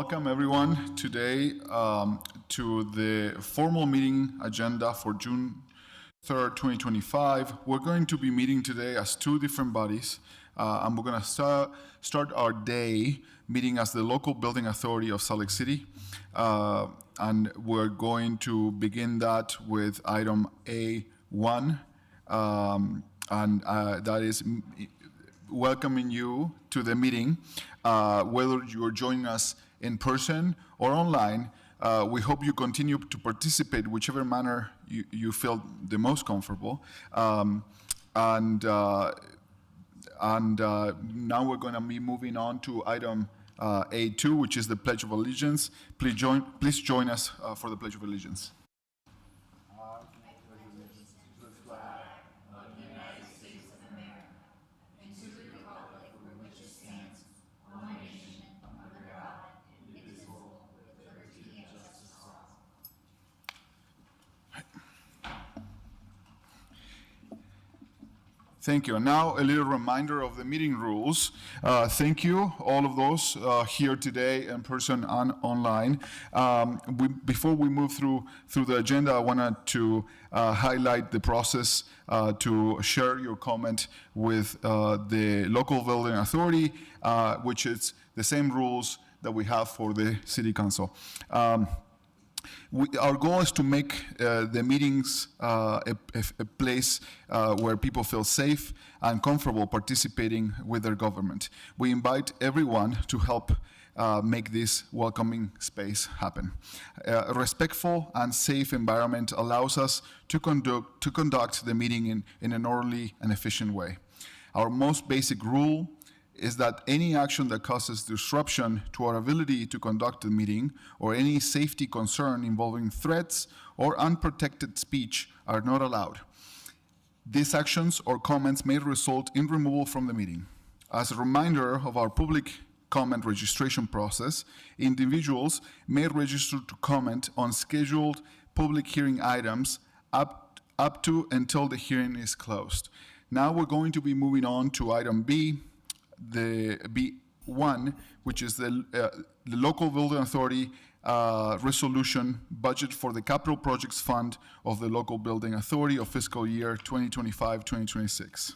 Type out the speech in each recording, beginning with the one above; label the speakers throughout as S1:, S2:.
S1: Welcome everyone today to the formal meeting agenda for June 3rd, 2025. We're going to be meeting today as two different bodies, and we're going to start our day meeting as the local building authority of Salt Lake City, and we're going to begin that with item A1, and that is welcoming you to the meeting, whether you're joining us in person or online. We hope you continue to participate whichever manner you feel the most comfortable. And now we're going to be moving on to item A2, which is the Pledge of Allegiance. Please join us for the Pledge of Allegiance. Thank you. And now a little reminder of the meeting rules. Thank you, all of those here today in person and online. Before we move through the agenda, I wanted to highlight the process to share your comment with the local building authority, which is the same rules that we have for the City Council. Our goal is to make the meetings a place where people feel safe and comfortable participating with their government. We invite everyone to help make this welcoming space happen. A respectful and safe environment allows us to conduct the meeting in an orderly and efficient way. Our most basic rule is that any action that causes disruption to our ability to conduct the meeting or any safety concern involving threats or unprotected speech are not allowed. These actions or comments may result in removal from the meeting. As a reminder of our public comment registration process, individuals may register to comment on scheduled public hearing items up to until the hearing is closed. Now we're going to be moving on to item B, the B1, which is the local building authority resolution budget for the capital projects fund of the local building authority of fiscal year 2025-2026.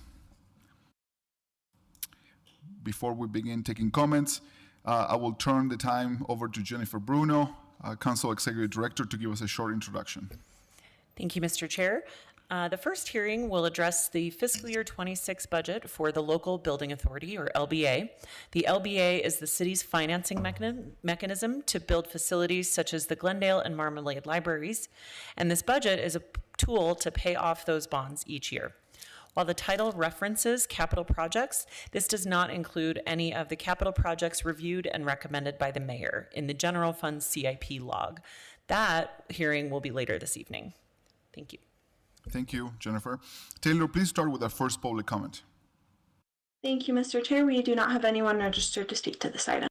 S1: Before we begin taking comments, I will turn the time over to Jennifer Bruno, Council Executive Director, to give us a short introduction.
S2: Thank you, Mr. Chair. The first hearing will address the fiscal year 26 budget for the local building authority, or LBA. The LBA is the city's financing mechanism to build facilities such as the Glendale and Marmalade libraries, and this budget is a tool to pay off those bonds each year. While the title references capital projects, this does not include any of the capital projects reviewed and recommended by the mayor in the general fund CIP log. That hearing will be later this evening. Thank you.
S1: Thank you, Jennifer. Taylor, please start with our first public comment.
S3: Thank you, Mr. Chair. We do not have anyone registered to speak to this item.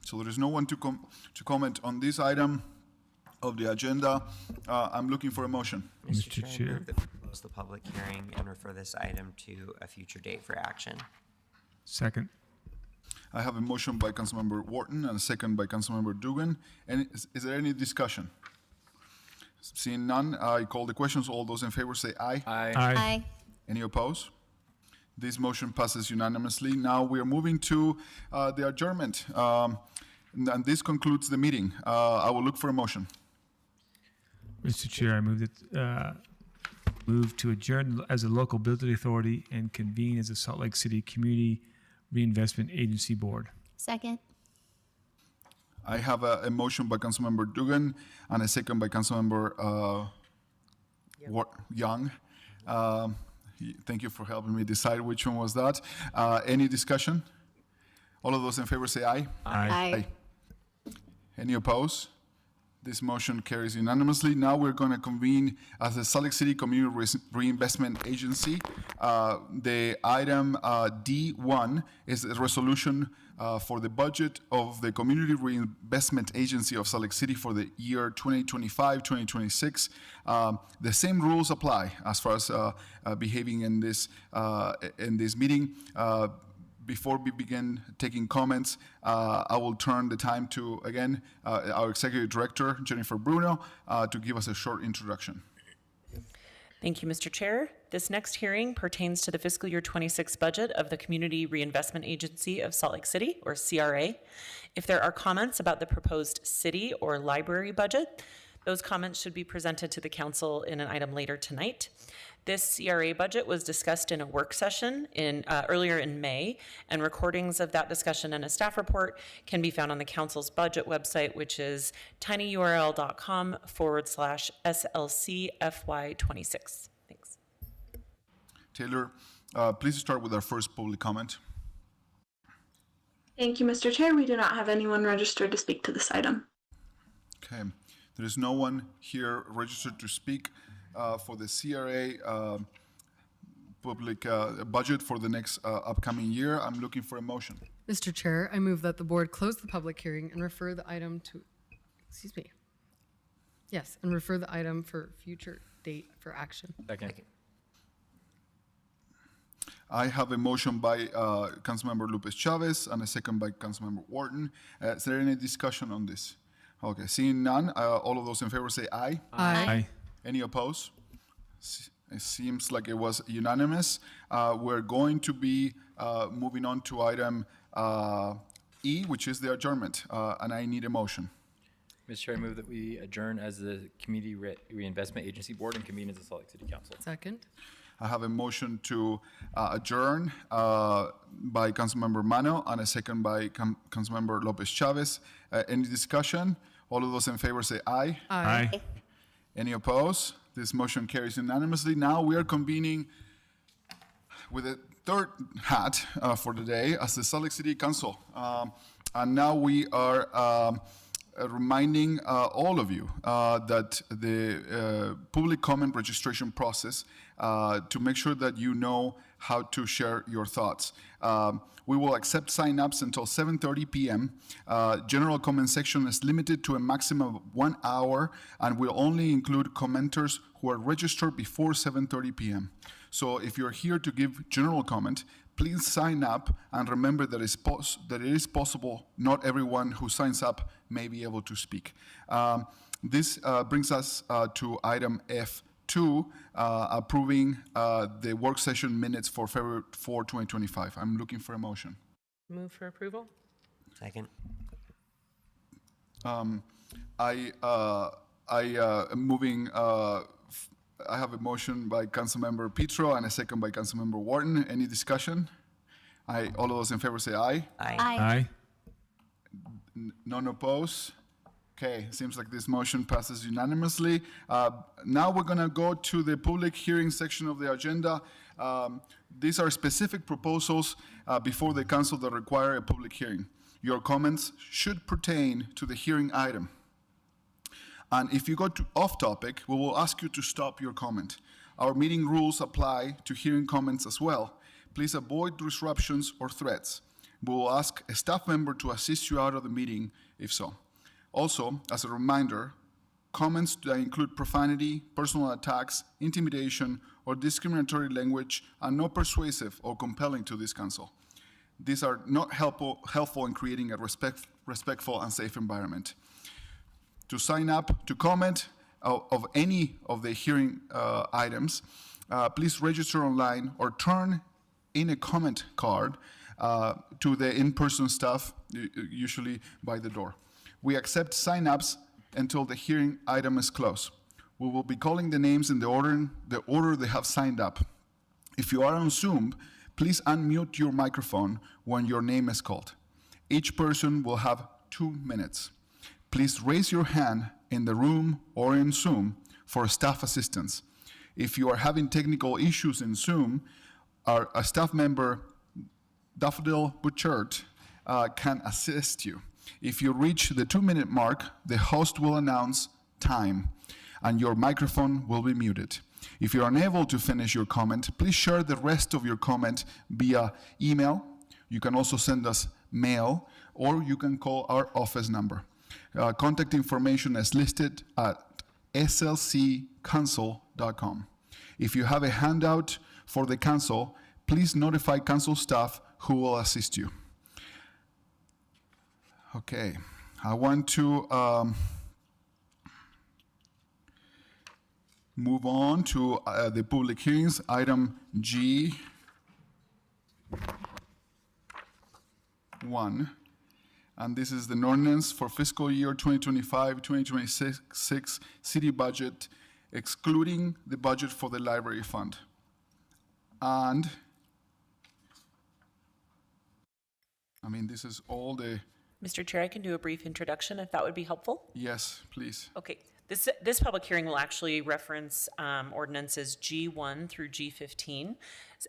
S1: So there is no one to comment on this item of the agenda. I'm looking for a motion.
S4: Mr. Chair, I move that we close the public hearing and refer this item to a future date for action.
S5: Second.
S1: I have a motion by Councilmember Wharton and a second by Councilmember Dugan. And is there any discussion? Seeing none, I call the questions. All those in favor say aye.
S5: Aye.
S6: Aye.
S1: Any opposed? This motion passes unanimously. Now we are moving to the adjournment. And this concludes the meeting. I will look for a motion.
S5: Mr. Chair, I move to adjourn as a local building authority and convene as a Salt Lake City Community Reinvestment Agency Board.
S6: Second.
S1: I have a motion by Councilmember Dugan and a second by Councilmember Young. Thank you for helping me decide which one was that. Any discussion? All of those in favor say aye.
S6: Aye.
S1: Any opposed? This motion carries unanimously. Now we're going to convene as the Salt Lake City Community Reinvestment Agency. The item D1 is a resolution for the budget of the Community Reinvestment Agency of Salt Lake City for the year 2025-2026. The same rules apply as far as behaving in this meeting. before we begin taking comments, I will turn the time to, again, our Executive Director, Jennifer Bruno, to give us a short introduction.
S2: Thank you, Mr. Chair. This next hearing pertains to the fiscal year 26 budget of the Community Reinvestment Agency of Salt Lake City, or CRA. If there are comments about the proposed city or library budget, those comments should be presented to the council in an item later tonight. This CRA budget was discussed in a work session earlier in May, and recordings of that discussion and a staff report can be found on the council's budget website, which is tinyurl.com/SLCFY26. Thanks.
S1: Taylor, please start with our first public comment.
S3: Thank you, Mr. Chair. We do not have anyone registered to speak to this item.
S1: Okay, there is no one here registered to speak for the CRA public budget for the next upcoming year. I'm looking for a motion.
S6: Mr. Chair, I move that the board close the public hearing and refer the item to, and refer the item for future date for action.
S7: Second.
S1: I have a motion by Councilmember Lopez Chavez and a second by Councilmember Wharton. Is there any discussion on this? Okay, seeing none, all of those in favor say aye.
S5: Aye.
S1: Any opposed? It seems like it was unanimous. We're going to be moving on to item E, which is the adjournment, and I need a motion.
S7: Mr. Chair, I move that we adjourn as the Community Reinvestment Agency Board and convene as the Salt Lake City Council.
S6: Second.
S1: I have a motion to adjourn by Councilmember Mano and a second by Councilmember Lopez Chavez. Any discussion? All of those in favor say aye.
S5: Aye.
S1: Any opposed? This motion carries unanimously. Now we are convening with a third hat for the day as the Salt Lake City Council. And now we are reminding all of you that the public comment registration process to make sure that you know how to share your thoughts. We will accept sign-ups until 7:30 p.m. General comment section is limited to a maximum of 1 hour and will only include commenters who are registered before 7:30 p.m. So if you're here to give general comment, please sign up and remember that it is possible not everyone who signs up may be able to speak. This brings us to item F2, approving the work session minutes for February 4, 2025. I'm looking for a motion.
S2: Move for approval?
S4: Second.
S1: I have a motion by Councilmember Petro and a second by Councilmember Wharton. Any discussion? All of those in favor say aye.
S4: Aye.
S5: Aye.
S1: None opposed? Okay, seems like this motion passes unanimously. Now we're gonna go to the public hearing section of the agenda. These are specific proposals before the council that require a public hearing. Your comments should pertain to the hearing item. And if you go to off topic, we will ask you to stop your comment. Our meeting rules apply to hearing comments as well. Please avoid disruptions or threats. We will ask a staff member to assist you out of the meeting if so. Also, as a reminder, comments that include profanity, personal attacks, intimidation, or discriminatory language are not persuasive or compelling to this council. These are not helpful in creating a respectful and safe environment. To sign up to comment of any of the hearing items, please register online or turn in a comment card to the in-person staff, usually by the door. We accept sign-ups until the hearing item is closed. We will be calling the names in the order they have signed up. If you are on Zoom, please unmute your microphone when your name is called. Each person will have 2 minutes. Please raise your hand in the room or in Zoom for staff assistance. If you are having technical issues in Zoom, our staff member, Daffodil Butchert, can assist you. If you reach the 2-minute mark, the host will announce time, and your microphone will be muted. If you're unable to finish your comment, please share the rest of your comment via email. You can also send us mail, or you can call our office number. Contact information is listed at slccouncil.com. If you have a handout for the council, please notify council staff who will assist you. Okay, I want to move on to the public hearings, item G1. And this is the ordinance for fiscal year 2025-2026 city budget, excluding the budget for the library fund. And, I mean, this is all the,
S2: Mr. Chair, I can do a brief introduction if that would be helpful.
S1: yes, please.
S2: Okay, this public hearing will actually reference ordinances G1 through G15,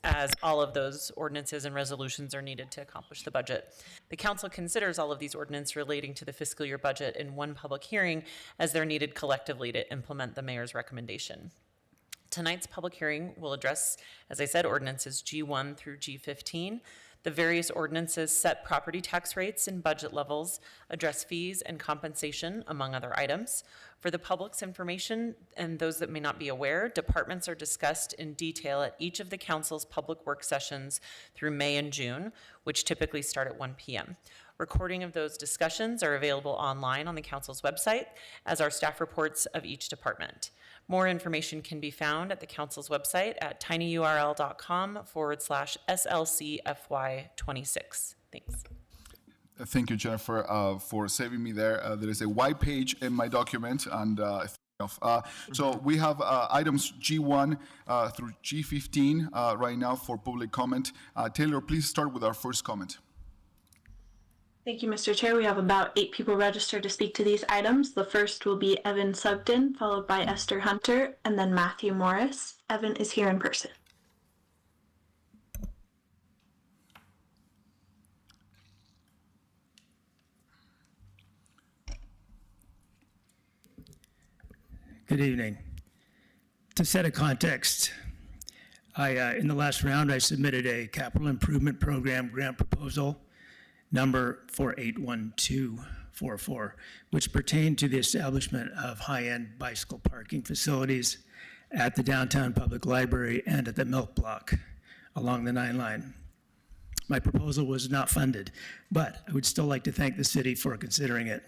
S2: as all of those ordinances and resolutions are needed to accomplish the budget. The council considers all of these ordinances relating to the fiscal year budget in one public hearing, as they're needed collectively to implement the mayor's recommendation. Tonight's public hearing will address, as I said, ordinances G1 through G15. The various ordinances set property tax rates and budget levels, address fees and compensation, among other items. For the public's information and those that may not be aware, departments are discussed in detail at each of the council's public work sessions through May and June, which typically start at 1 p.m. Recording of those discussions are available online on the council's website, as are staff reports of each department. More information can be found at the council's website at tinyurl.com/SLCFY26. Thanks.
S1: Thank you, Jennifer, for saving me there. There is a white page in my document, and so we have items G1 through G15 right now for public comment. Taylor, please start with our first comment.
S3: Thank you, Mr. Chair. We have about 8 people registered to speak to these items. The first will be Evan Sugden, followed by Esther Hunter, and then Matthew Morris. Evan is here in person.
S8: Good evening. To set a context, in the last round, I submitted a capital improvement program grant proposal number 481244, which pertained to the establishment of high-end bicycle parking facilities at the downtown public library and at the Milk Block along the 9 line. My proposal was not funded, but I would still like to thank the city for considering it.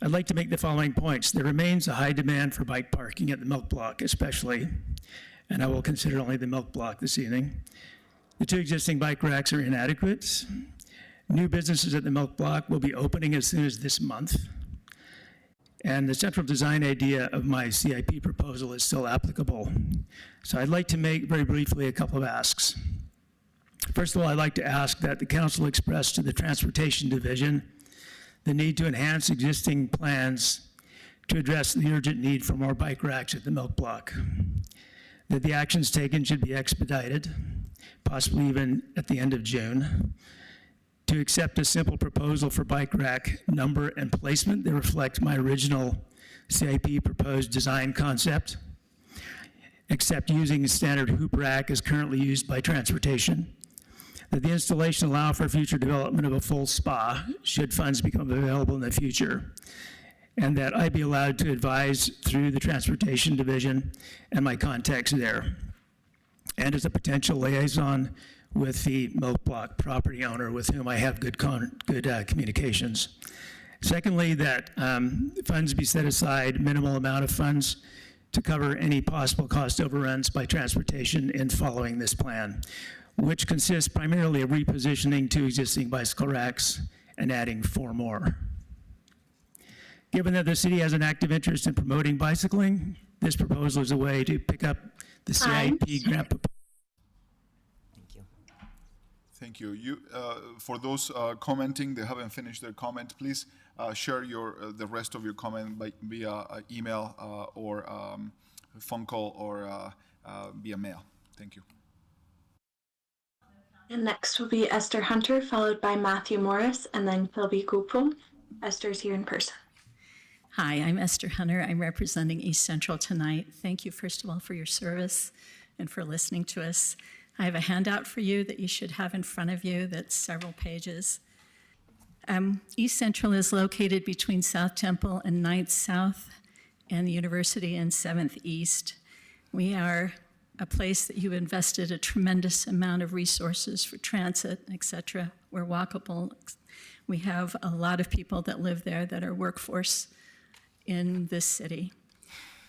S8: I'd like to make the following points. There remains a high demand for bike parking at the Milk Block especially, and I will consider only the Milk Block this evening. The 2 existing bike racks are inadequate. New businesses at the Milk Block will be opening as soon as this month. And the central design idea of my CIP proposal is still applicable. So I'd like to make very briefly a couple of asks. First of all, I'd like to ask that the council express to the Transportation Division the need to enhance existing plans to address the urgent need for more bike racks at the Milk Block. That the actions taken should be expedited, possibly even at the end of June. To accept a simple proposal for bike rack number and placement that reflect my original CIP proposed design concept, except using a standard hoop rack as currently used by transportation. That the installation allow for future development of a full spa should funds become available in the future. And that I be allowed to advise through the Transportation Division and my contacts there. And as a potential liaison with the Milk Block property owner with whom I have good communications. Secondly, that funds be set aside, minimal amount of funds, to cover any possible cost overruns by transportation in following this plan, which consists primarily of repositioning 2 existing bicycle racks and adding 4 more. Given that the city has an active interest in promoting bicycling, this proposal is a way to pick up the CIP grant proposal.
S1: Thank you. For those commenting, they haven't finished their comment, please share the rest of your comment via email or phone call or via mail. Thank you.
S3: And next will be Esther Hunter, followed by Matthew Morris, and then Philby Gupul. Esther's here in person.
S9: Hi, I'm Esther Hunter. I'm representing East Central tonight. Thank you, first of all, for your service and for listening to us. I have a handout for you that you should have in front of you that's several pages. East Central is located between South Temple and 9th South and the University and 7th East. We are a place that you invested a tremendous amount of resources for transit, et cetera. We're walkable. We have a lot of people that live there that are workforce in this city.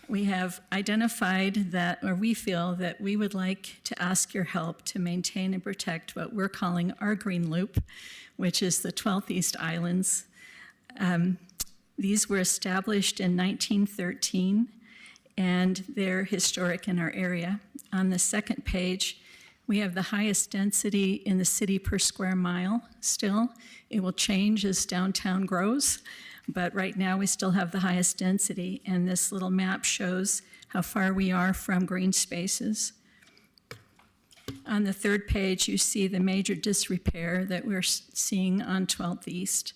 S9: We have identified that, or we feel that we would like to ask your help to maintain and protect what we're calling our green loop, which is the 12th East Islands. These were established in 1913, and they're historic in our area. On the second page, we have the highest density in the city per square mile still. It will change as downtown grows, but right now we still have the highest density, and this little map shows how far we are from green spaces. On the third page, you see the major disrepair that we're seeing on 12th East,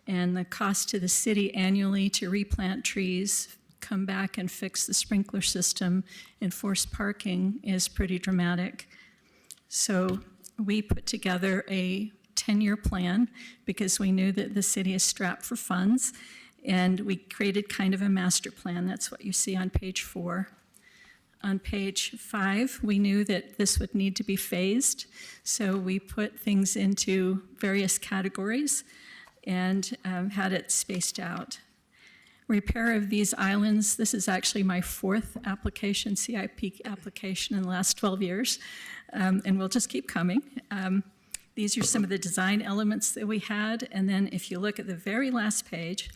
S9: and the cost to the city annually to replant trees, come back and fix the sprinkler system, enforce parking is pretty dramatic. So we put together a 10-year plan because we knew that the city is strapped for funds, and we created kind of a master plan. That's what you see on page 4. On page 5, we knew that this would need to be phased, so we put things into various categories and had it spaced out. Repair of these islands, this is actually my 4th application, CIP application in the last 12 years, and we'll just keep coming. These are some of the design elements that we had, and then if you look at the very last page,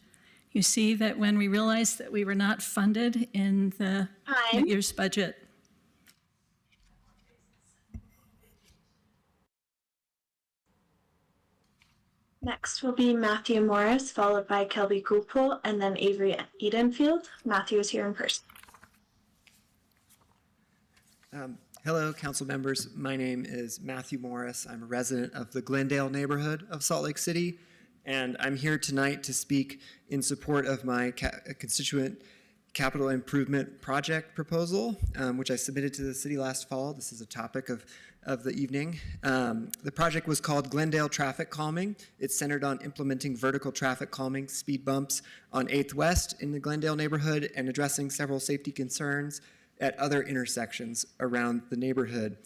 S9: you see that when we realized that we were not funded in the year's budget.
S3: Next will be Matthew Morris, followed by Kelby Kupel, and then Avery Edenfield. Matthew is here in person.
S10: Hello, council members. My name is Matthew Morris. I'm a resident of the Glendale neighborhood of Salt Lake City, and I'm here tonight to speak in support of my constituent capital improvement project proposal, which I submitted to the city last fall. This is a topic of the evening. The project was called Glendale Traffic Calming. It's centered on implementing vertical traffic calming speed bumps on 8th West in the Glendale neighborhood and addressing several safety concerns at other intersections around the neighborhood.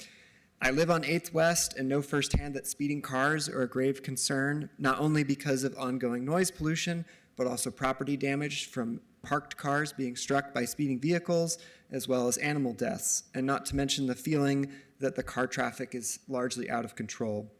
S10: I live on 8th West and know firsthand that speeding cars are a grave concern, not only because of ongoing noise pollution, but also property damage from parked cars being struck by speeding vehicles, as well as animal deaths, and not to mention the feeling that the car traffic is largely out of control.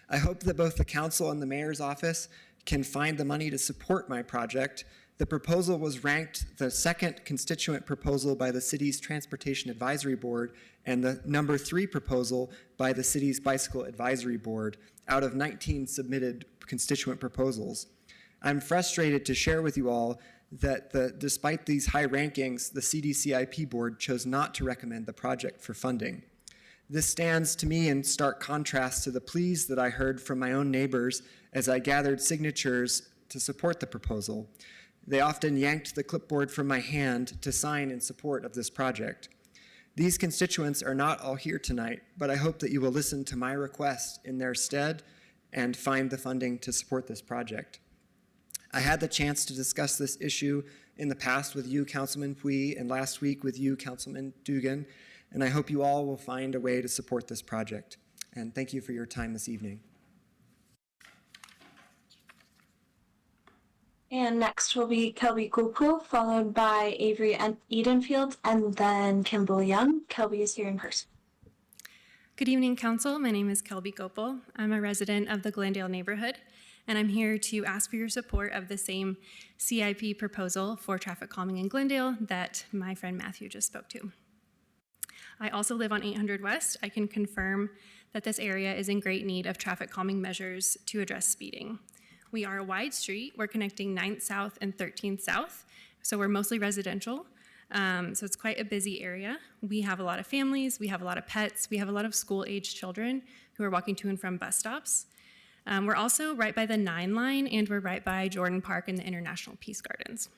S10: I hope that both the council and the mayor's office can find the money to support my project. The proposal was ranked the 2nd constituent proposal by the city's Transportation Advisory Board and the number 3 proposal by the city's Bicycle Advisory Board out of 19 submitted constituent proposals. I'm frustrated to share with you all that despite these high rankings, the CDCIP board chose not to recommend the project for funding. This stands to me in stark contrast to the pleas that I heard from my own neighbors as I gathered signatures to support the proposal. They often yanked the clipboard from my hand to sign in support of this project. These constituents are not all here tonight, but I hope that you will listen to my request in their stead and find the funding to support this project. I had the chance to discuss this issue in the past with you, Councilman Pui, and last week with you, Councilman Dugan, and I hope you all will find a way to support this project. And thank you for your time this evening.
S3: And next will be Kelby Kupel, followed by Avery Edenfield, and then Kimball Young. Kelby is here in person.
S11: Good evening, Council. My name is Kelby Gopal. I'm a resident of the Glendale neighborhood, and I'm here to ask for your support of the same CIP proposal for traffic calming in Glendale that my friend Matthew just spoke to. I also live on 800 West. I can confirm that this area is in great need of traffic calming measures to address speeding. We are a wide street. We're connecting 9th South and 13th South, so we're mostly residential. So it's quite a busy area. We have a lot of families, we have a lot of pets, we have a lot of school-aged children who are walking to and from bus stops. We're also right by the 9 line, and we're right by Jordan Park and the International Peace Gardens.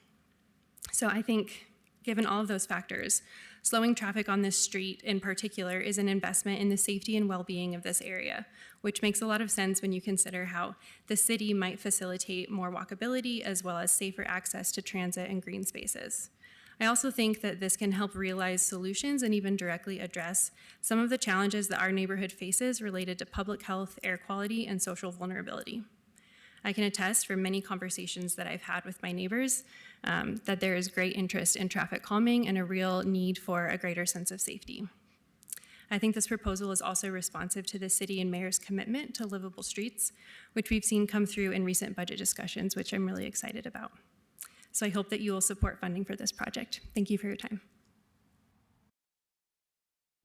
S11: So I think, given all of those factors, slowing traffic on this street in particular is an investment in the safety and well-being of this area, which makes a lot of sense when you consider how the city might facilitate more walkability as well as safer access to transit and green spaces. I also think that this can help realize solutions and even directly address some of the challenges that our neighborhood faces related to public health, air quality, and social vulnerability. I can attest from many conversations that I've had with my neighbors that there is great interest in traffic calming and a real need for a greater sense of safety. I think this proposal is also responsive to the city and mayor's commitment to livable streets, which we've seen come through in recent budget discussions, which I'm really excited about. So I hope that you will support funding for this project. Thank you for your time.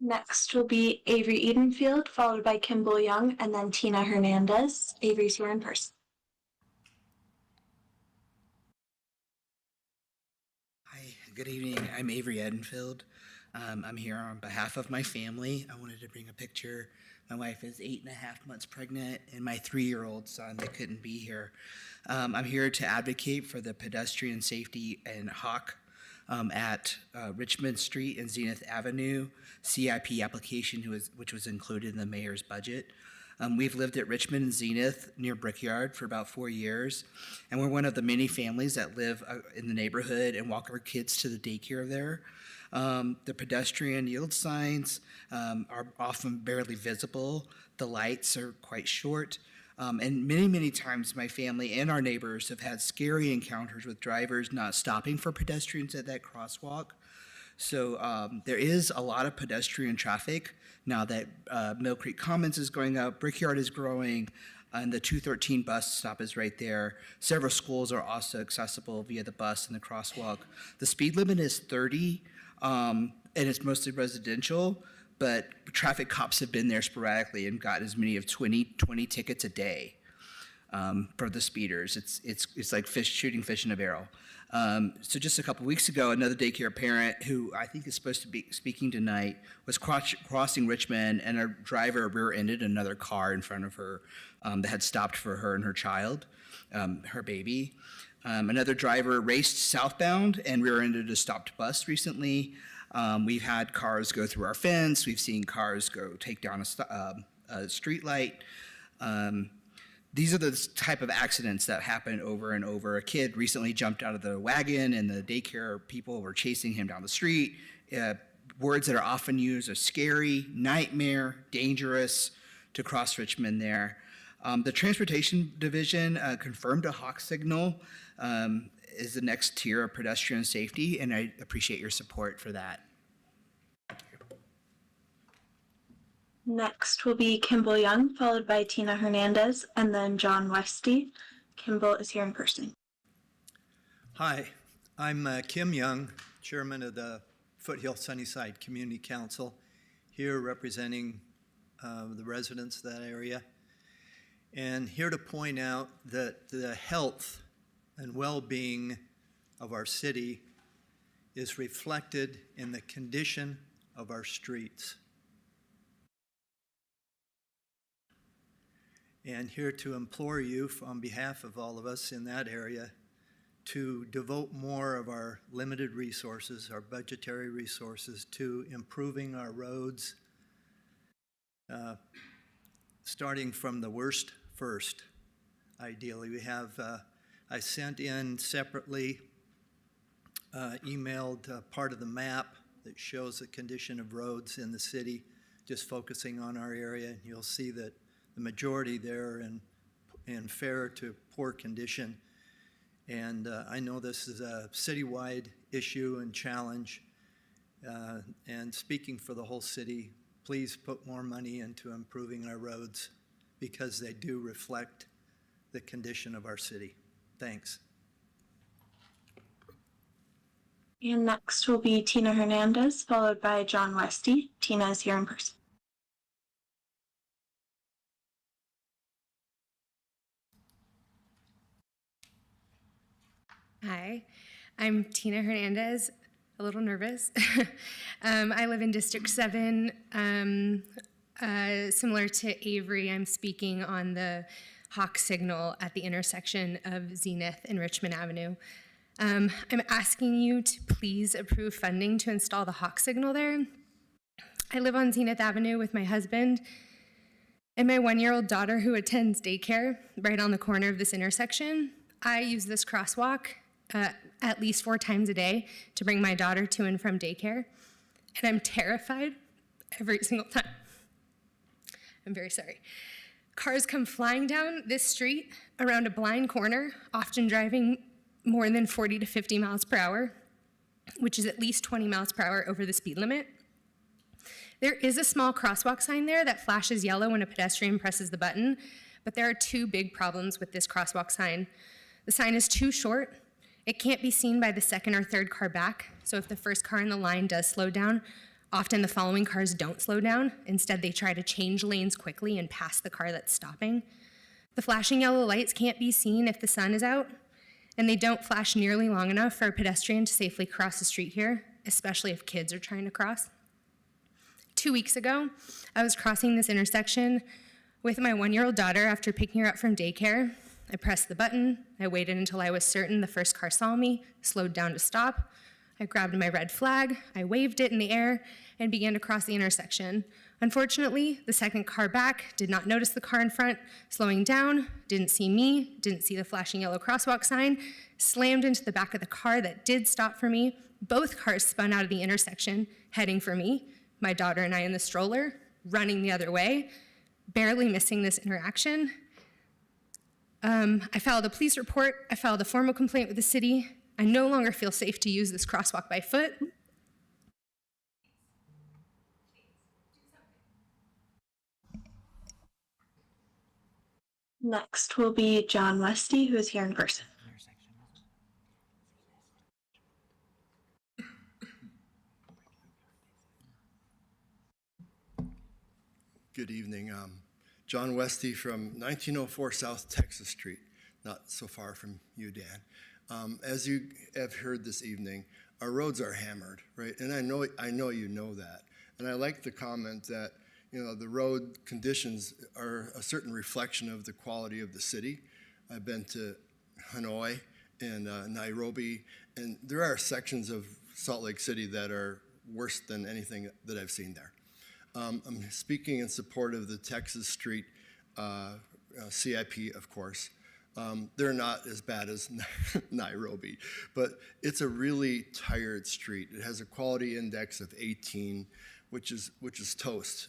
S3: Next will be Avery Edenfield, followed by Kimball Young, and then Tina Hernandez. Avery's here in person.
S12: Hi, good evening. I'm Avery Edenfield. I'm here on behalf of my family. I wanted to bring a picture. My wife is 8.5 months pregnant, and my 3-year-old son that couldn't be here. I'm here to advocate for the pedestrian safety and Hawk at Richmond Street and Zenith Avenue CIP application, which was included in the mayor's budget. We've lived at Richmond and Zenith near Brickyard for about 4 years, and we're one of the many families that live in the neighborhood and walk our kids to the daycare there. The pedestrian yield signs are often barely visible. The lights are quite short. And many times my family and our neighbors have had scary encounters with drivers not stopping for pedestrians at that crosswalk. So there is a lot of pedestrian traffic now that Mill Creek Commons is going up, Brickyard is growing, and the 213 bus stop is right there. Several schools are also accessible via the bus and the crosswalk. The speed limit is 30, and it's mostly residential, but traffic cops have been there sporadically and got as many as 20 tickets a day for the speeders. It's like shooting fish in a barrel. So just a couple weeks ago, another daycare parent who I think is supposed to be speaking tonight was crossing Richmond, and a driver rear-ended another car in front of her that had stopped for her and her child, her baby. Another driver raced southbound and rear-ended a stopped bus recently. We've had cars go through our fence. We've seen cars go take down a street light. These are the type of accidents that happen over and over. A kid recently jumped out of the wagon, and the daycare people were chasing him down the street. Words that are often used are scary, nightmare, dangerous to cross Richmond there. The Transportation Division confirmed a Hawk signal is the next tier of pedestrian safety, and I appreciate your support for that.
S3: Next will be Kimball Young, followed by Tina Hernandez, and then John Westy. Kimball is here in person.
S13: Hi, I'm Kim Young, chairman of the Foothill Sunnyside Community Council, here representing the residents of that area, and here to point out that the health and well-being of our city is reflected in the condition of our streets. And here to implore you on behalf of all of us in that area to devote more of our limited resources, our budgetary resources, to improving our roads, starting from the worst first, ideally. We have, I sent in separately, emailed part of the map that shows the condition of roads in the city, just focusing on our area. You'll see that the majority there are in fair to poor condition. And I know this is a citywide issue and challenge. And speaking for the whole city, please put more money into improving our roads because they do reflect the condition of our city. Thanks.
S3: And next will be Tina Hernandez, followed by John Westy. Tina is here in person.
S11: Hi, I'm Tina Hernandez, a little nervous. I live in District 7. Similar to Avery, I'm speaking on the Hawk signal at the intersection of Zenith and Richmond Avenue. I'm asking you to please approve funding to install the Hawk signal there. I live on Zenith Avenue with my husband and my 1-year-old daughter who attends daycare right on the corner of this intersection. I use this crosswalk at least 4 times a day to bring my daughter to and from daycare, and I'm terrified every single time. I'm very sorry. Cars come flying down this street around a blind corner, often driving more than 40 to 50 miles per hour, which is at least 20 miles per hour over the speed limit. There is a small crosswalk sign there that flashes yellow when a pedestrian presses the button, but there are 2 big problems with this crosswalk sign. The sign is too short. It can't be seen by the second or third car back, so if the first car in the line does slow down, often the following cars don't slow down. Instead, they try to change lanes quickly and pass the car that's stopping. The flashing yellow lights can't be seen if the sun is out, and they don't flash nearly long enough for a pedestrian to safely cross the street here, especially if kids are trying to cross. 2 weeks ago, I was crossing this intersection with my 1-year-old daughter after picking her up from daycare. I pressed the button. I waited until I was certain the first car saw me, slowed down to stop. I grabbed my red flag, I waved it in the air, and began to cross the intersection. Unfortunately, the second car back did not notice the car in front, slowing down, didn't see me, didn't see the flashing yellow crosswalk sign, slammed into the back of the car that did stop for me. Both cars spun out of the intersection, heading for me, my daughter and I in the stroller, running the other way, barely missing this interaction. I filed a police report, I filed a formal complaint with the city. I no longer feel safe to use this crosswalk by foot.
S3: Next will be John Westy, who is here in person.
S14: Good evening. John Westy from 1904 South Texas Street, not so far from you, Dan. As you have heard this evening, our roads are hammered, right? And I know you know that. And I like the comment that, you know, the road conditions are a certain reflection of the quality of the city. I've been to Hanoi and Nairobi, and there are sections of Salt Lake City that are worse than anything that I've seen there. I'm speaking in support of the Texas Street CIP, of course. They're not as bad as Nairobi, but it's a really tired street. It has a quality index of 18, which is toast.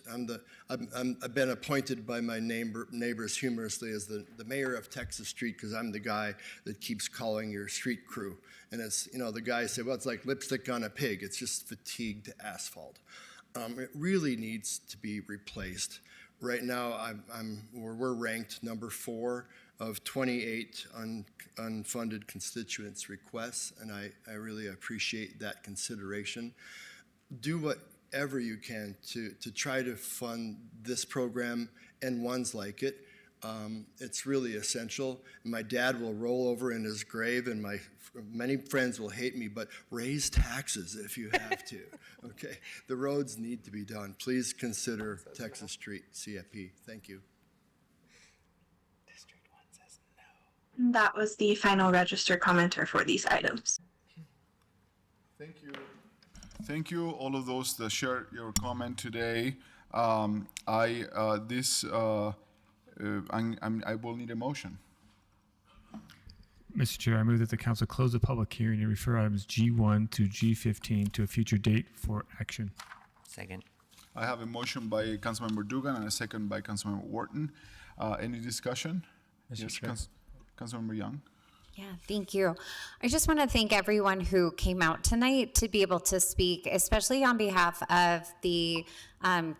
S14: I've been appointed by my neighbors humorously as the mayor of Texas Street because I'm the guy that keeps calling your street crew. And it's, you know, the guys say, well, it's like lipstick on a pig. It's just fatigued asphalt. It really needs to be replaced. Right now, we're ranked number 4 of 28 unfunded constituents requests, and I really appreciate that consideration. Do whatever you can to try to fund this program and ones like it. It's really essential. My dad will roll over in his grave, and many friends will hate me, but raise taxes if you have to. Okay, the roads need to be done. Please consider Texas Street CIP. Thank you.
S12: District 1 says no.
S3: That was the final registered commenter for these items.
S1: Thank you. Thank you, all of those that shared your comment today. I will need a motion.
S5: Mr. Chair, I move that the council close the public hearing and refer items G1 to G15 to a future date for action.
S4: Second.
S1: I have a motion by Councilmember Dugan and a second by Councilmember Wharton. Any discussion?
S7: Mr.
S1: Yes,
S7: Chair.
S1: Councilmember Young.
S15: Yeah, thank you. I just want to thank everyone who came out tonight to be able to speak, especially on behalf of the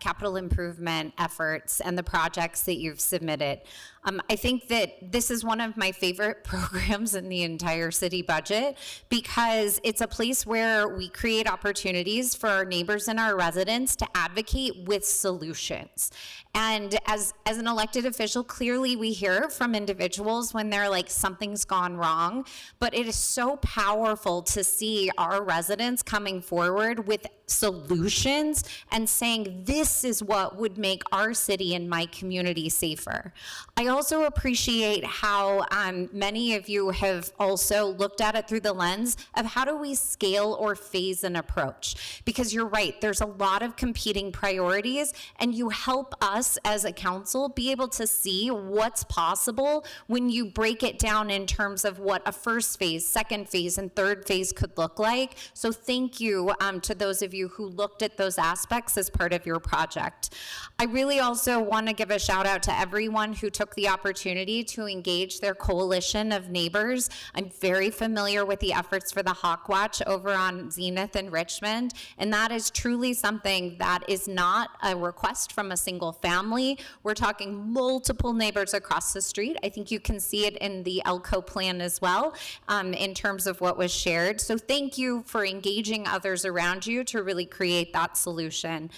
S15: capital improvement efforts and the projects that you've submitted. I think that this is one of my favorite programs in the entire city budget because it's a place where we create opportunities for our neighbors and our residents to advocate with solutions. And as an elected official, clearly we hear from individuals when they're like, something's gone wrong, but it is so powerful to see our residents coming forward with solutions and saying, this is what would make our city and my community safer. I also appreciate how many of you have also looked at it through the lens of how do we scale or phase an approach? Because you're right, there's a lot of competing priorities, and you help us as a council be able to see what's possible when you break it down in terms of what a first phase, second phase, and third phase could look like. So thank you to those of you who looked at those aspects as part of your project. I really also want to give a shout out to everyone who took the opportunity to engage their coalition of neighbors. I'm very familiar with the efforts for the Hawk Watch over on Zenith and Richmond, and that is truly something that is not a request from a single family. We're talking multiple neighbors across the street. I think you can see it in the Elko plan as well, in terms of what was shared. So thank you for engaging others around you to really create that solution.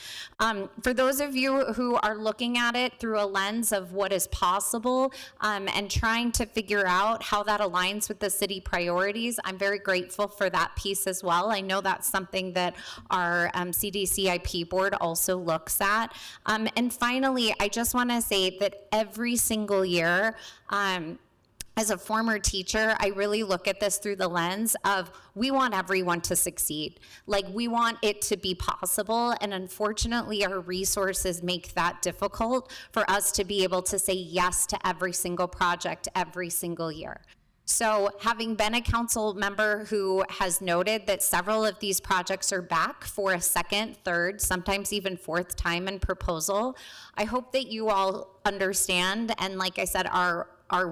S15: For those of you who are looking at it through a lens of what is possible and trying to figure out how that aligns with the city priorities, I'm very grateful for that piece as well. I know that's something that our CDCIP board also looks at. And finally, I just want to say that every single year, as a former teacher, I really look at this through the lens of we want everyone to succeed. Like, we want it to be possible, and unfortunately our resources make that difficult for us to be able to say yes to every single project every single year. So having been a council member who has noted that several of these projects are back for a second, third, sometimes even fourth time in proposal, I hope that you all understand, and like I said, are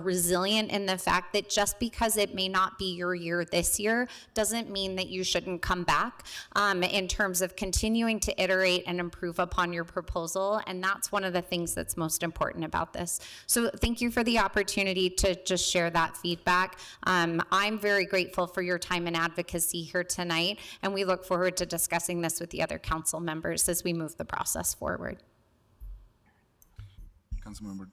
S15: resilient in the fact that just because it may not be your year this year doesn't mean that you shouldn't come back in terms of continuing to iterate and improve upon your proposal. And that's one of the things that's most important about this. So thank you for the opportunity to just share that feedback. I'm very grateful for your time and advocacy here tonight, and we look forward to discussing this with the other council members as we move the process forward.
S1: Councilmember.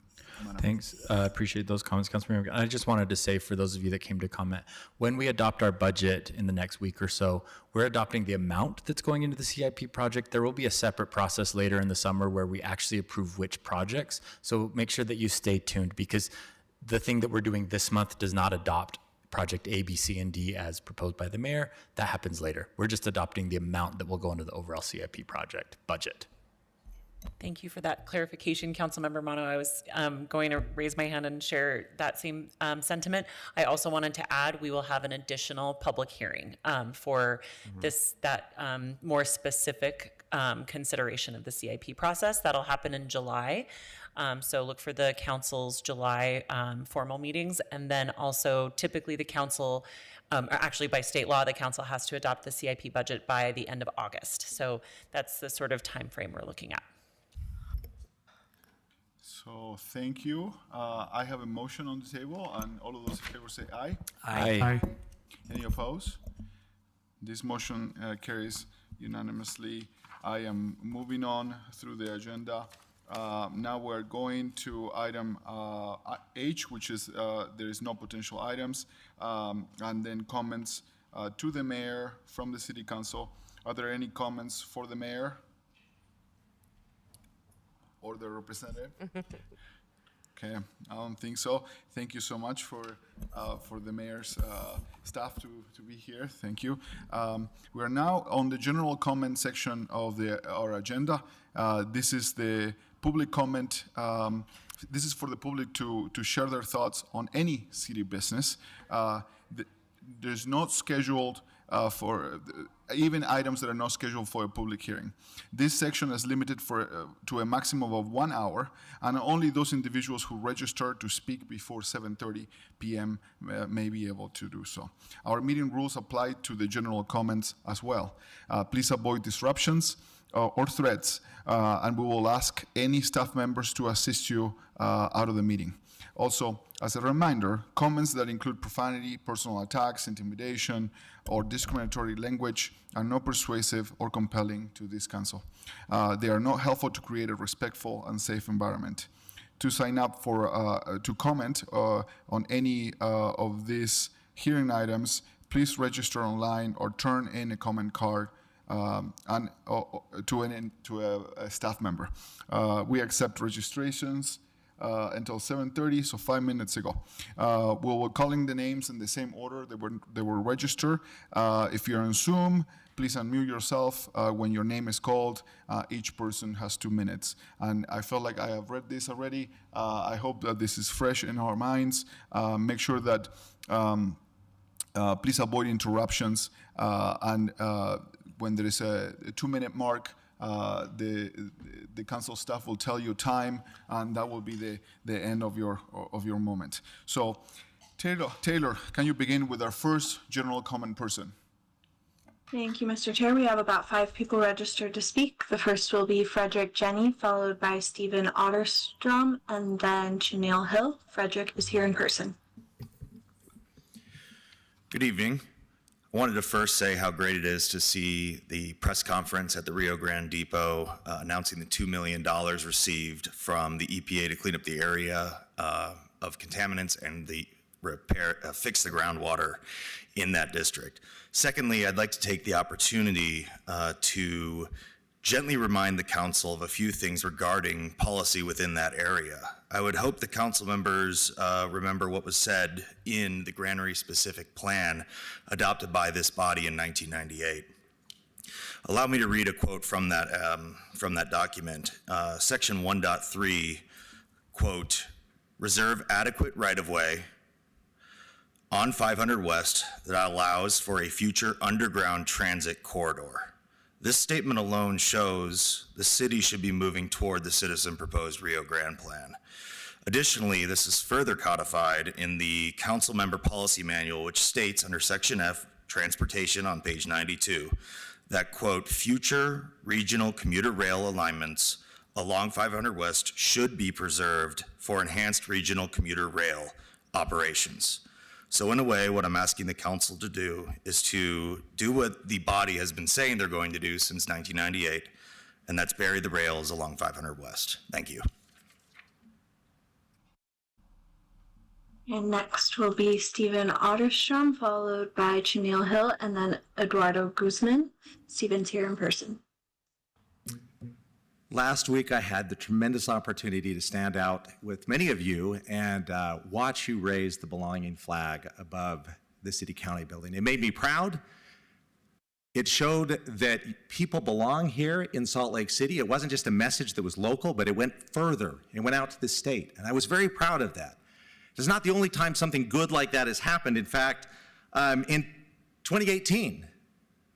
S7: Thanks. Appreciate those comments, Councilmember. I just wanted to say, for those of you that came to comment, when we adopt our budget in the next week or so, we're adopting the amount that's going into the CIP project. There will be a separate process later in the summer where we actually approve which projects. So make sure that you stay tuned, because the thing that we're doing this month does not adopt project A, B, C, and D as proposed by the mayor. That happens later. We're just adopting the amount that will go into the overall CIP project budget.
S2: Thank you for that clarification, Councilmember Mono. I was going to raise my hand and share that same sentiment. I also wanted to add, we will have an additional public hearing for that more specific consideration of the CIP process. That'll happen in July. So look for the council's July formal meetings. And then also typically the council, or actually by state law, the council has to adopt the CIP budget by the end of August. So that's the sort of time frame we're looking at.
S1: So thank you. I have a motion on the table, and all of those in favor say aye.
S7: Aye.
S5: Aye.
S1: Any opposed? This motion carries unanimously. I am moving on through the agenda. Now we're going to item H, which is there is no potential items, and then comments to the mayor from the city council. Are there any comments for the mayor or the representative? Okay, I don't think so. Thank you so much for the mayor's staff to be here. Thank you. We are now on the general comment section of our agenda. This is the public comment. This is for the public to share their thoughts on any city business. There's not scheduled for even items that are not scheduled for a public hearing. This section is limited to a maximum of 1 hour, and only those individuals who register to speak before 7:30 p.m. May be able to do so. Our meeting rules apply to the general comments as well. Please avoid disruptions or threats, and we will ask any staff members to assist you out of the meeting. Also, as a reminder, comments that include profanity, personal attacks, intimidation, or discriminatory language are not persuasive or compelling to this council. They are not helpful to create a respectful and safe environment. To sign up to comment on any of these hearing items, please register online or turn in a comment card and to a staff member. We accept registrations until 7:30, so 5 minutes ago. We were calling the names in the same order they were registered. If you're on Zoom, please unmute yourself. When your name is called, each person has 2 minutes. And I felt like I have read this already. I hope that this is fresh in our minds. Make sure that please avoid interruptions. And when there is a 2-minute mark, the council staff will tell you time, and that will be the end of your moment. So, Taylor, can you begin with our first general comment person?
S3: Thank you, Mr. Chair. We have about 5 people registered to speak. The first will be Frederick Jenny, followed by Stephen Otterstrom, and then Chanel Hill. Frederick is here in person.
S16: Good evening. I wanted to first say how great it is to see the press conference at the Rio Grande Depot announcing the $2 million received from the EPA to clean up the area of contaminants and the fix the groundwater in that district. Secondly, I'd like to take the opportunity to gently remind the council of a few things regarding policy within that area. I would hope the council members remember what was said in the granary specific plan adopted by this body in 1998. Allow me to read a quote from that document. Section 1.3, quote, reserve adequate right-of-way on 500 West that allows for a future underground transit corridor. This statement alone shows the city should be moving toward the citizen proposed Rio Grande plan. Additionally, this is further codified in the council member policy manual, which states under section F, transportation on page 92, that quote, future regional commuter rail alignments along 500 West should be preserved for enhanced regional commuter rail operations. So in a way, what I'm asking the council to do is to do what the body has been saying they're going to do since 1998, and that's bury the rails along 500 West. Thank you.
S3: And next will be Stephen Otterstrom, followed by Chanel Hill, and then Eduardo Guzman. Stephen's here in person.
S17: Last week, I had the tremendous opportunity to stand out with many of you and watch you raise the belonging flag above the city county building. It made me proud. It showed that people belong here in Salt Lake City. It wasn't just a message that was local, but it went further. It went out to the state, and I was very proud of that. It's not the only time something good like that has happened. In fact, in 2018,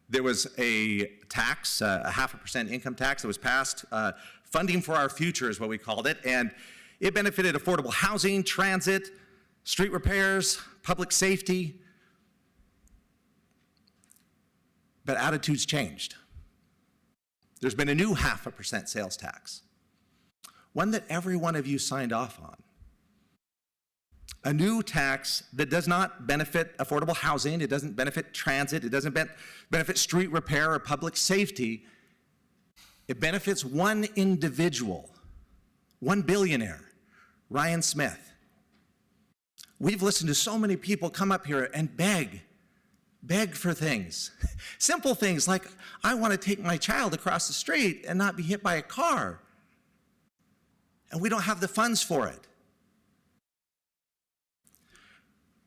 S17: there was a tax, a 0.5% income tax that was passed. Funding for our future is what we called it. And it benefited affordable housing, transit, street repairs, public safety. But attitudes changed. There's been a new 0.5% sales tax, one that every one of you signed off on. A new tax that does not benefit affordable housing, it doesn't benefit transit, it doesn't benefit street repair or public safety. It benefits one individual, one billionaire, Ryan Smith. We've listened to so many people come up here and beg for things. Simple things like, I want to take my child across the street and not be hit by a car. And we don't have the funds for it.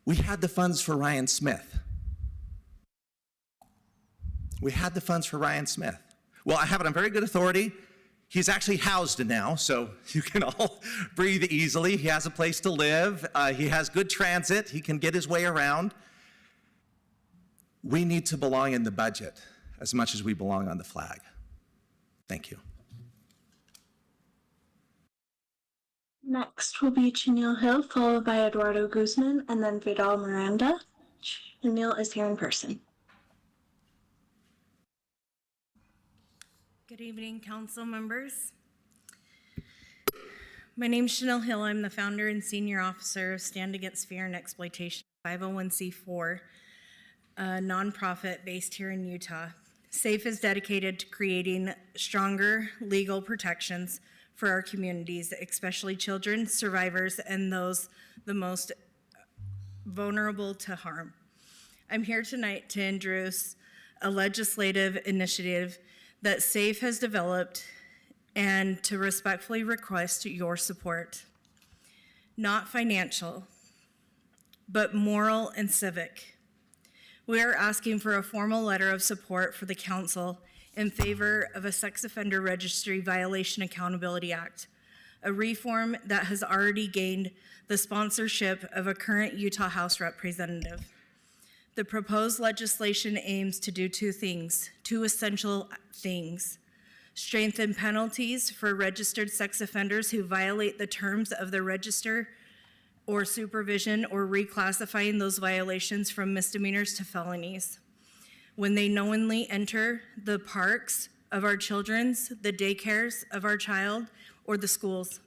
S17: We had the funds for Ryan Smith. We had the funds for Ryan Smith. Well, I have it on very good authority. He's actually housed now, so you can all breathe easily. He has a place to live. He has good transit. He can get his way around. We need to belong in the budget as much as we belong on the flag. Thank you.
S3: Next will be Chanel Hill, followed by Eduardo Guzman, and then Vidal Miranda. Chanel is here in person.
S18: Good evening, council members. My name is Chanel Hill. I'm the founder and senior officer of Stand Against Fear and Exploitation, 501c4, a nonprofit based here in Utah. SAFE is dedicated to creating stronger legal protections for our communities, especially children, survivors, and those the most vulnerable to harm. I'm here tonight to introduce a legislative initiative that SAFE has developed, and to respectfully request your support. Not financial, but moral and civic. We are asking for a formal letter of support for the council in favor of a Sex Offender Registry Violation Accountability Act, a reform that has already gained the sponsorship of a current Utah House representative. The proposed legislation aims to do two essential things: strengthen penalties for registered sex offenders who violate the terms of the register or supervision, or reclassifying those violations from misdemeanors to felonies when they knowingly enter the parks of our children's, the daycares of our child, or the schools.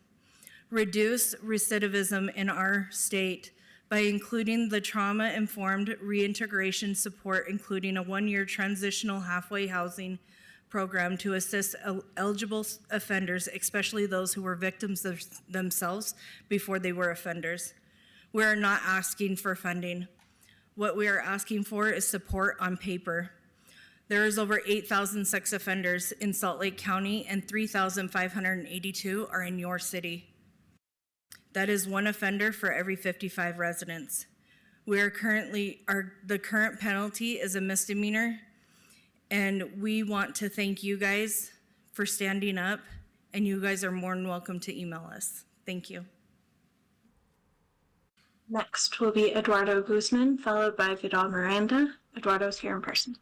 S18: Reduce recidivism in our state by including the trauma-informed reintegration support, including a 1-year transitional halfway housing program to assist eligible offenders, especially those who were victims of themselves before they were offenders. We are not asking for funding. What we are asking for is support on paper. There is over 8,000 sex offenders in Salt Lake County, and 3,582 are in your city. That is 1 offender for every 55 residents. The current penalty is a misdemeanor, and we want to thank you guys for standing up, and you guys are more than welcome to email us. Thank you.
S3: Next will be Eduardo Guzman, followed by Vidal Miranda. Eduardo's here in person.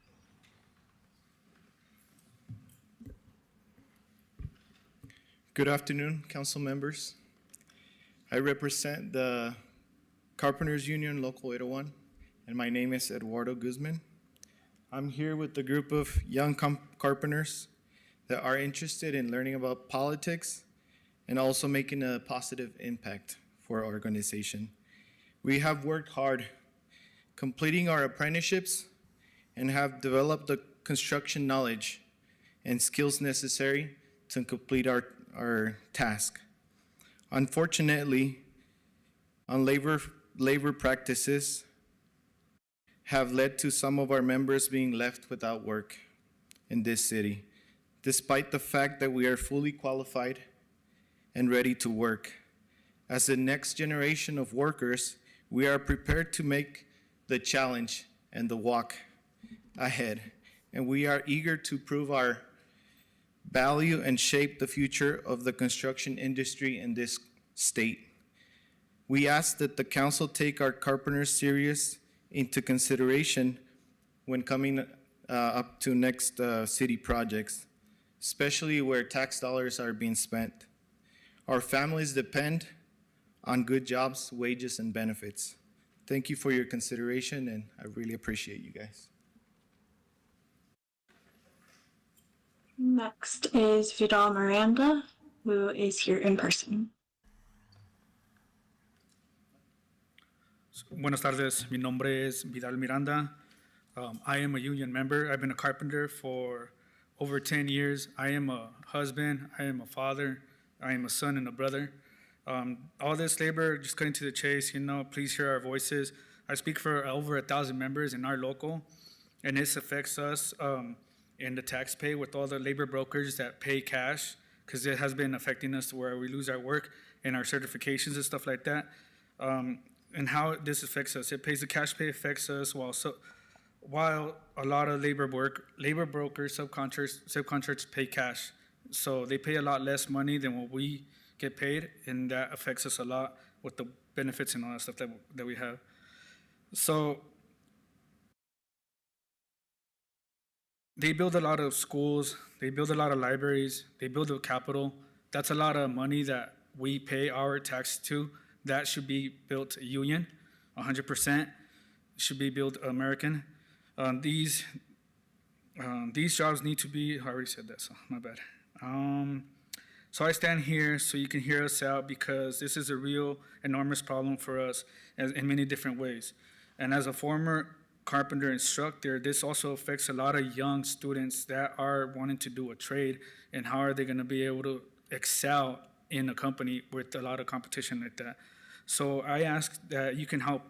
S19: Good afternoon, council members. I represent the Carpenters Union Local 801, and my name is Eduardo Guzman. I'm here with a group of young carpenters that are interested in learning about politics and also making a positive impact for our organization. We have worked hard completing our apprenticeships and have developed the construction knowledge and skills necessary to complete our task. Unfortunately, labor practices have led to some of our members being left without work in this city, despite the fact that we are fully qualified and ready to work. As the next generation of workers, we are prepared to make the challenge and the walk ahead, and we are eager to prove our value and shape the future of the construction industry in this state. We ask that the council take our carpenters serious into consideration when coming up to next city projects, especially where tax dollars are being spent. Our families depend on good jobs, wages, and benefits. Thank you for your consideration, and I really appreciate you guys.
S3: Next is Vidal Miranda, who is here in person.
S20: Buenas tardes, mi nombre es Vidal Miranda. I am a union member. I've been a carpenter for over 10 years. I am a husband, I am a father, I am a son and a brother. All this labor, just cutting to the chase, please hear our voices. I speak for over 1,000 members in our local, and this affects us in the tax pay with all the labor brokers that pay cash, because it has been affecting us to where we lose our work and our certifications and stuff like that. And how this affects us. It pays the cash pay affects us while a lot of labor brokers, subcontractors pay cash. So they pay a lot less money than what we get paid, and that affects us a lot with the benefits and all that stuff that we have. So they build a lot of schools, they build a lot of libraries, they build a capital. That's a lot of money that we pay our tax to. That should be built union, 100%. Should be built American. These jobs need to be, I already said that, so my bad. So I stand here so you can hear us out, because this is a real enormous problem for us in many different ways. And as a former carpenter instructor, this also affects a lot of young students that are wanting to do a trade, and how are they going to be able to excel in a company with a lot of competition like that. So I ask that you can help,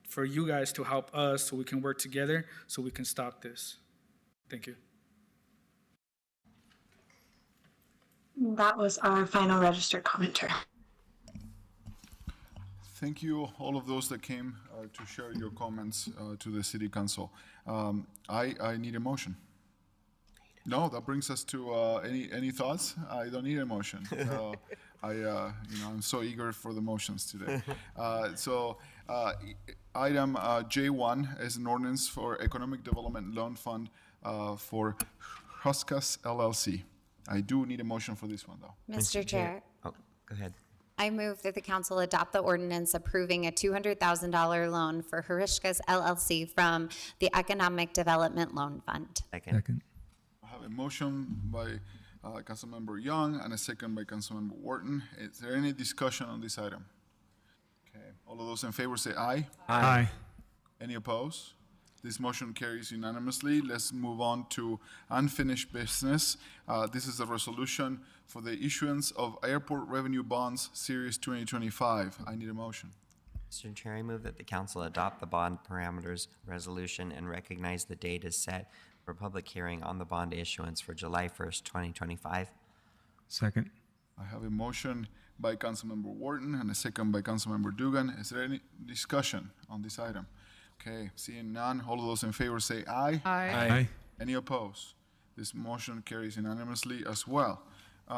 S20: for you guys to help us so we can work together so we can stop this. Thank you.
S3: That was our final registered commenter.
S1: Thank you, all of those that came to share your comments to the City Council. I need a motion. No, that brings us to any thoughts? I don't need a motion. I'm so eager for the motions today. Item J1 is an ordinance for Economic Development Loan Fund for Huskas LLC. I do need a motion for this one, though.
S15: Mr. Chair,
S4: Oh, go ahead.
S15: I move that the council adopt the ordinance approving a $200,000 loan for Horishkas LLC from the Economic Development Loan Fund.
S5: Second.
S1: I have a motion by Councilmember Young and a second by Councilmember Wharton. Is there any discussion on this item? Okay, all of those in favor say aye.
S5: Aye.
S1: Any opposed? This motion carries unanimously. Let's move on to unfinished business. This is a resolution for the issuance of airport revenue bonds, Series 2025. I need a motion.
S4: Mr. Chair, I move that the council adopt the bond parameters resolution and recognize the date is set for public hearing on the bond issuance for July 1st, 2025.
S5: Second.
S1: I have a motion by Councilmember Wharton and a second by Councilmember Dugan. Is there any discussion on this item? Okay, seeing none, all of those in favor say aye.
S5: Aye.
S1: Any opposed? This motion carries unanimously as well. We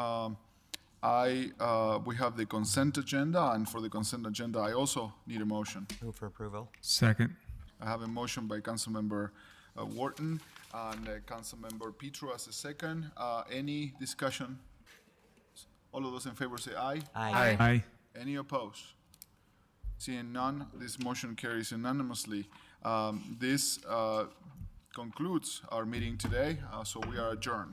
S1: have the consent agenda, and for the consent agenda, I also need a motion.
S4: Move for approval.
S5: Second.
S1: I have a motion by Councilmember Wharton and Councilmember Petro as a second. Any discussion? All of those in favor say aye.
S4: Aye.
S5: Aye.
S1: Any opposed? Seeing none, this motion carries unanimously. This concludes our meeting today, so we are adjourned.